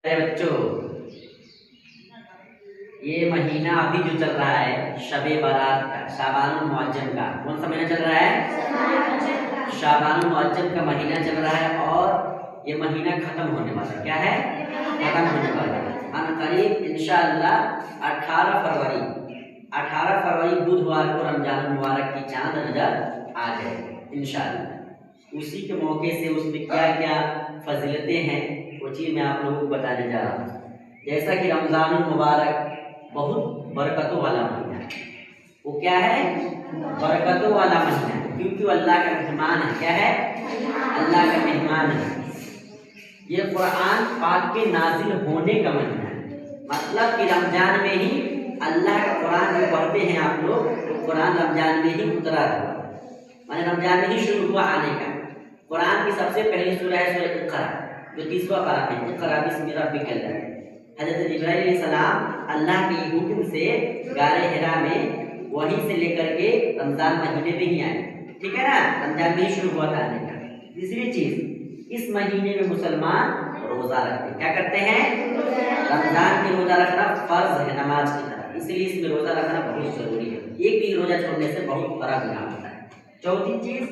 बच्चों, ये महीना अभी जो चल रहा है शबे बारात का, शाबानुल मुअज्जम का, कौन सा महीना चल रहा है? शाबानुल मुअज्जम का महीना चल रहा है और ये महीना खत्म होने वाला है। क्या है? खत्म होने वाला है। अनकरीब इंशाअल्लाह 18 फरवरी बुधवार को रमजान मुबारक की चांद नजर आ जाएगी इंशाअल्लाह। उसी के मौके से उसमें क्या क्या फजीलतें हैं वो चीज़ मैं आप लोगों को बताने जा रहा हूँ। जैसा कि रमजान मुबारक बहुत बरकतों वाला महीना है। वो क्या है? बरकतों वाला महीना है, क्योंकि वो अल्लाह का मेहमान है। क्या है? अल्लाह का मेहमान है। ये कुरान पाक के नाजिल होने का महीना है। मतलब कि रमजान में ही अल्लाह का कुरान जो पढ़ते हैं आप लोग, तो कुरान रमजान में ही उतरा हुआ, माने रमजान में ही शुरू हुआ आने का। कुरान की सबसे पहली सूरह है सूरह इक़रा, जो 30वां पारा है। इक़रा बिस्मि रब्बिकल लज़ी। हज़रत जिब्राइल अलैहिस्सलाम अल्लाह के हुक्म से गारे हिरा में वहीं से लेकर के रमजान महीने में ही आए। ठीक है ना? रमजान में ही शुरू हुआ था आने का। तीसरी चीज, इस महीने में मुसलमान रोजा रखते हैं। क्या करते हैं? रमजान में रोजा रखना फर्ज है नमाज की तरह, इसलिए इसमें रोजा रखना बहुत जरूरी है। एक भी रोजा छोड़ने से बहुत बड़ा गुनाह होता है। चौथी चीज,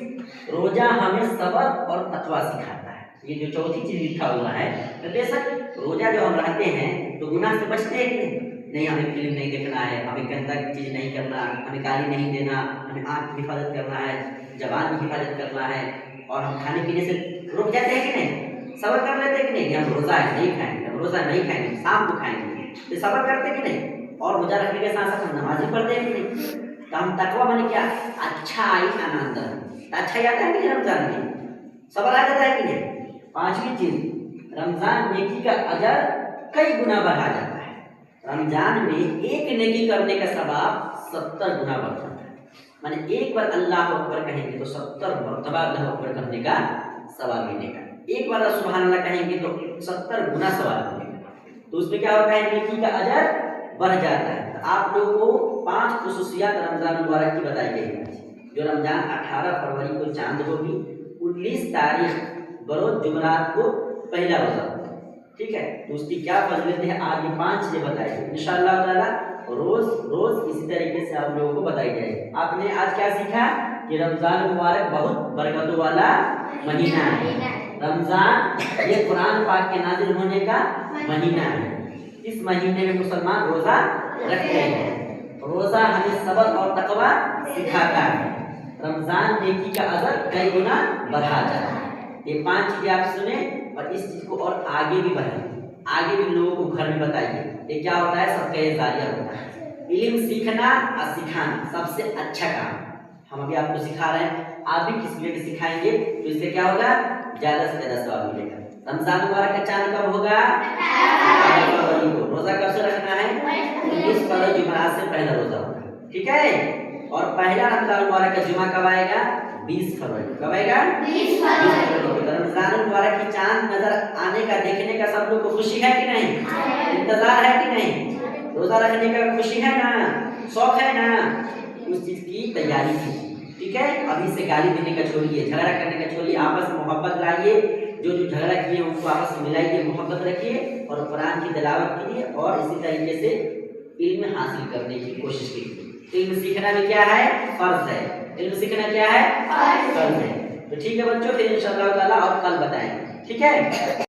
रोजा हमें सब्र और तकवा सिखाता है। ये जो चौथी चीज लिखा हुआ है, तो बेशक रोजा जो हम रहते हैं तो गुनाह से बचते हैं कि नहीं? हमें फिल्म नहीं देखना है, हमें गंदा चीज नहीं करना, हमें गाली नहीं देना, हमें आँख की हिफाजत करना है, जबान की हिफाजत करना है, और हम खाने पीने से रुक जाते हैं कि नहीं? सब्र कर लेते हैं कि नहीं? हम रोजा है नहीं खाएंगे, हम रोजा नहीं खाएंगे, शाम को खाएंगे, तो सब्र करते हैं कि नहीं? और रोजा रखने के साथ साथ हम नमाज भी पढ़ते हैं कि नहीं? तो हम तकवा माने क्या? अच्छा आई आनंद, अच्छा आता है कि नहीं? रमजान में सब्र आ जाता है कि नहीं? पांचवी चीज, रमजान नेकी का अजर कई गुना बढ़ा जाता है। रमजान में एक नेकी करने का सवाब 70 गुना बढ़ जाता है। माने एक बार अल्लाह अकबर कहेंगे तो 70 मरतबा अल्लाह अकबर करने का सवाब मिलेगा। एक बार सुभान अल्लाह कहेंगे तो 70 गुना सवाब मिलेगा। तो उसमें क्या होता है? नेकी का अजर बढ़ जाता है। तो आप लोगों को 5 खुसूसियात रमजान मुबारक की बताई गई है। जो रमजान 18 फरवरी को चांद होगी, 19 तारीख बरोज जुमरात को पहला रोजा होगा। ठीक है? तो उसकी क्या फजीलत है आज ये 5 चीजें बताई गई इंशाअल्लाह ताला। रोज इसी तरीके से आप लोगों को बताई जाएगी। आपने आज क्या सीखा कि रमजान मुबारक बहुत बरकतों वाला महीना है। रमजान ये कुरान पाक के नाजिल होने का महीना है। इस महीने में मुसलमान रोजा रखते हैं। रोजा हमें सब्र और तकवा सिखाता है। रमजान नेकी का अजर कई गुना बढ़ा जाता है। ये 5 चीजें आप सुने और इस चीज को और आगे भी बढ़ाइए, आगे भी लोगों को घर में बताइए। ये क्या होता है? सबका जारिया होता है। इल्म सीखना और सिखाना सबसे अच्छा काम। हम अभी आपको सिखा रहे हैं, आप भी किसी को सिखाएंगे तो इससे क्या होगा? ज्यादा से ज्यादा सवाब मिलेगा। रमजान मुबारक का चांद कब होगा? 18 फरवरी को। रोजा कब से रखना है? 19 फरवरी जुमेरात से पहला रोजा होगा। ठीक है? और पहला रमजान मुबारक का जुमा कब आएगा? 20 फरवरी। कब आएगा? 20 फरवरी। रमजान मुबारक की चांद नजर आने का, देखने का सब लोग को खुशी है कि नहीं? इंतजार है कि नहीं? रोजा रखने का खुशी है ना? शौक है ना? उस चीज की तैयारी कीजिए। ठीक है? अभी से गाली देने का छोड़िए, झगड़ा करने का छोड़िए, आपस में मोहब्बत लाइए। जो झगड़ा किए उनको आपस में मिलाइए, मोहब्बत रखिए और कुरान की तिलावत कीजिए और इसी तरीके से इल्म हासिल करने की कोशिश कीजिए। इल्म सीखना भी क्या है? फर्ज है। इल्म सीखना क्या है? फर्ज है। तो ठीक है बच्चों, फिर इंशाअल्लाह ताला और कल बताएंगे। ठीक है?